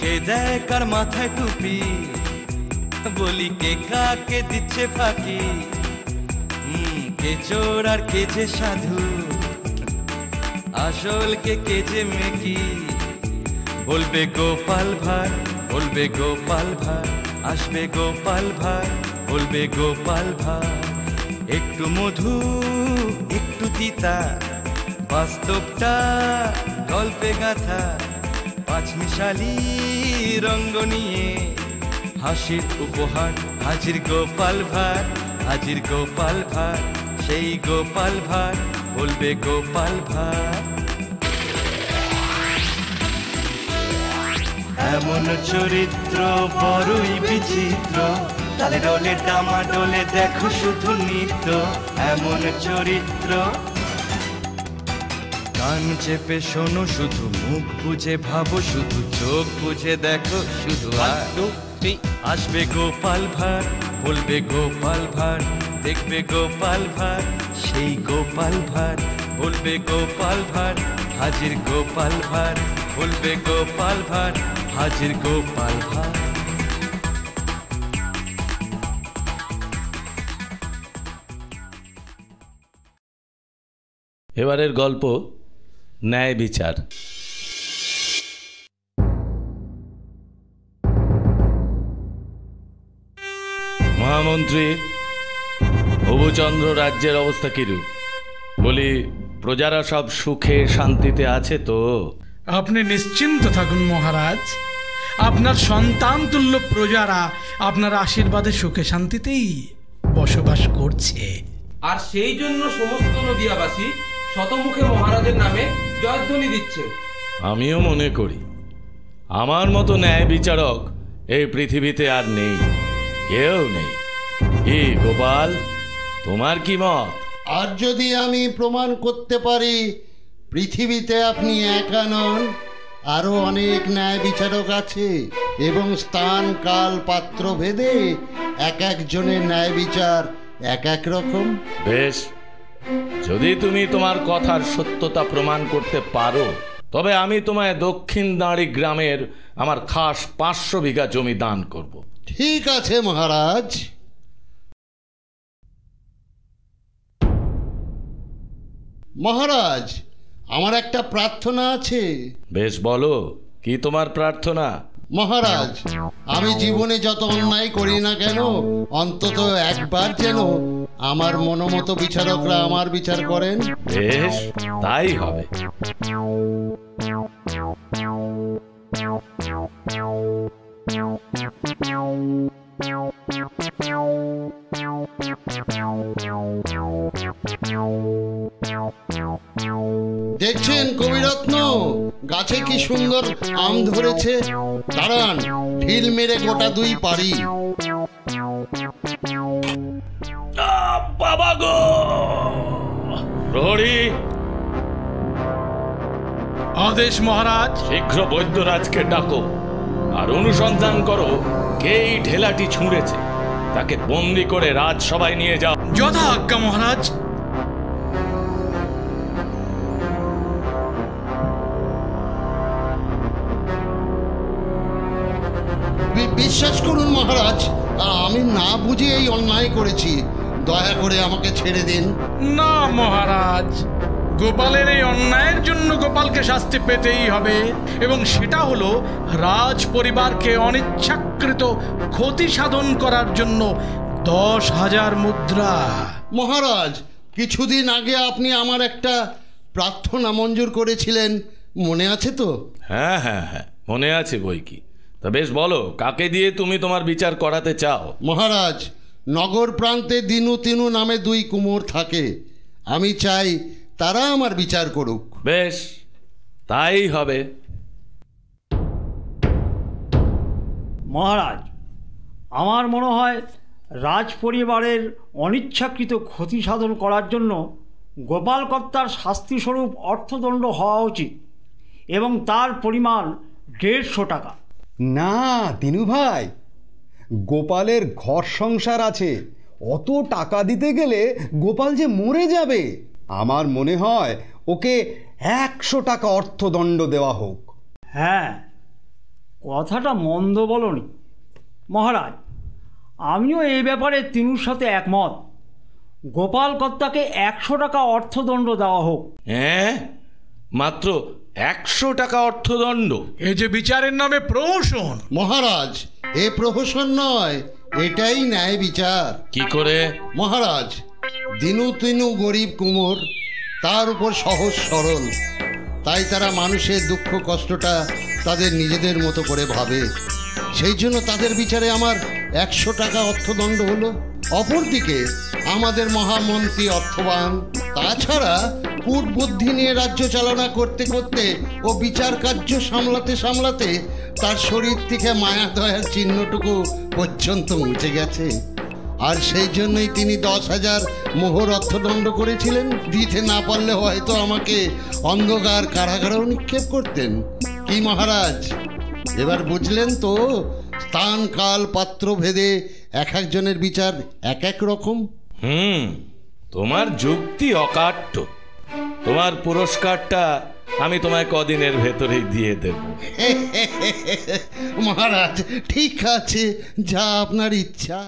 কে দেয় কার মাথায় টুপি, বলি কে কাকে দিচ্ছে ফাঁকি, কে চোর আর কে যে সাধু, আসল কে যে মেকি। বলবে গোপাল ভাঁড়, বলবে গোপাল ভাঁড়, আসবে গোপাল ভাঁড়, বলবে গোপাল ভাঁড়। একটু মধু একটু তিতা, বাস্তবটা গল্পে গাথা, পাঁচমিশালি রঙ্গ নিয়ে হাসির উপহার। হাজির গোপাল ভাঁড়, হাজির গোপাল ভাঁড়, সেই গোপাল ভাঁড়, বলবে গোপাল ভাঁড়। এমন চরিত্র বড়ই বিচিত্র, তালে ডোলে ডামা ডোলে দেখো শুধু নৃত্য। এমন চরিত্র, কান চেপে শোনো শুধু, মুখ বুঝে ভাবো শুধু, চোখ বুঝে দেখো শুধু। আসবে গোপাল ভাঁড়, বলবে গোপাল ভাঁড়, দেখবে গোপাল ভাঁড়, সেই গোপাল ভাঁড়, বলবে গোপাল ভাঁড়। হাজির গোপাল ভাঁড়, বলবে গোপাল ভাঁড়, হাজির গোপাল ভাঁড়। এবারের গল্প ন্যায় বিচার। মহামন্ত্রী ভবচন্দ্র রাজ্যের অবস্থা কিরূপ? বলি প্রজারা সব সুখে শান্তিতে আছে তো? আপনি নিশ্চিন্ত থাকুন মহারাজ, আপনার সন্তান তুল্য প্রজারা আপনার আশীর্বাদে সুখে শান্তিতেই বসবাস করছে। আর সেই জন্য সমস্ত নদিয়াবাসী শতমুখে মহারাজের নামে জয়ধ্বনি দিচ্ছে। আমিও মনে করি আমার মতো ন্যায় বিচারক এই পৃথিবীতে আর নেই, কেউ নেই। কি গোপাল, তোমার কি মত? আর যদি আমি প্রমাণ করতে পারি পৃথিবীতে আপনি একা নন, আরো অনেক ন্যায় বিচারক আছে এবং স্থান কাল পাত্র ভেদে এক একজনের ন্যায় বিচার এক এক রকম। বেশ, যদি তুমি তোমার কথার সত্যতা প্রমাণ করতে পারো তবে আমি তোমায় দক্ষিণ দাঁড়ি গ্রামের আমার খাস 500 বিঘা জমি দান করব। ঠিক আছে মহারাজ। মহারাজ, আমার একটা প্রার্থনা আছে। বেশ, বলো, কি তোমার প্রার্থনা? মহারাজ, আমি জীবনে যত অন্যায় করি না কেন অন্তত একবার যেন আমার মনোমত বিচারকরা আমার বিচার করেন। বেশ, তাই হবে। দেখছেন কবিরত্ন, গাছে কি সুন্দর আম ধরেছে। দাঁড়ান, ঢিল মেরে গোটা 2 পারি। বাবা গো! প্রহরী, আদেশ মহারাজ। শীঘ্র বৈদ্যরাজকে ডাকো আর অনুসন্ধান করো কে এই ঢেলাটি ছুঁড়েছে। তাকে বন্দি করে রাজসভায় নিয়ে যাও। যথা আজ্ঞা মহারাজ। বিশ্বাস করুন মহারাজ, আমি না বুঝে এই অন্যায় করেছি। দয়া করে আমাকে ছেড়ে দিন। না মহারাজ, গোপালের এই অন্যায়ের জন্য গোপালকে শাস্তি পেতেই হবে, এবং সেটা হলো রাজ পরিবারকে অনিচ্ছাকৃত ক্ষতি সাধন করার জন্য 10,000 মুদ্রা। মহারাজ, কিছুদিন আগে আপনি আমার একটা প্রার্থনা মঞ্জুর করেছিলেন, মনে আছে তো? হ্যাঁ হ্যাঁ হ্যাঁ, মনে আছে বই কি। তা বেশ, বলো, কাকে দিয়ে তুমি তোমার বিচার করাতে চাও? মহারাজ, নগর প্রান্তে দিনু তিনু নামে 2 কুমোর থাকে। আমি চাই তারা আমার বিচার করুক। বেশ, তাই হবে। মহারাজ, আমার মনে হয় রাজ পরিবারের অনিচ্ছাকৃত ক্ষতি সাধন করার জন্য গোপাল কর্তার শাস্তিস্বরূপ অর্থদণ্ড হওয়া উচিত, এবং তার পরিমাণ 150 টাকা। না তিনু ভাই, গোপালের ঘর সংসার আছে, অত টাকা দিতে গেলে গোপাল যে মরে যাবে। আমার মনে হয় ওকে 100 টাকা অর্থদণ্ড দেওয়া হোক। হ্যাঁ, কথাটা মন্দ বলনি মহারাজ। আমিও এই ব্যাপারে তিনুর সাথে একমত। গোপাল কর্তাকে 100 টাকা অর্থদণ্ড দেওয়া হোক। হ্যাঁ, মাত্র 100 টাকা অর্থদণ্ড? এই যে বিচারের নামে প্রহসন। মহারাজ, এ প্রহসন নয়, এটাই ন্যায় বিচার। কি করে? মহারাজ, দিনু তিনু গরিব কুমোর, তার উপর সহজ সরল, তাই তারা মানুষের দুঃখ কষ্টটা তাদের নিজেদের মতো করে ভাবে। সেই জন্য তাদের বিচারে আমার 100 টাকা অর্থদণ্ড হলো। অপরদিকে আমাদের মহামন্ত্রী অর্থবান, তাছাড়া কূট বুদ্ধি নিয়ে রাজ্য চালনা করতে করতে ও বিচার কার্য সামলাতে সামলাতে তার শরীর থেকে মায়া দয়ার চিহ্নটুকু পর্যন্ত মুছে গেছে। আর সেই জন্যই তিনি 10,000 মোহর অর্থদণ্ড করেছিলেন। দিতে না পারলে হয়তো আমাকে অন্ধকার কারাগারেও নিক্ষেপ করতেন। কি মহারাজ, এবার বুঝলেন তো? স্থান কাল পাত্র ভেদে এক একজনের বিচার এক এক রকম। তোমার যুক্তি অকাট্য। তোমার পুরস্কারটা আমি তোমায় কদিনের ভেতরেই দিয়ে দেব। মহারাজ, ঠিক আছে, যা আপনার ইচ্ছা।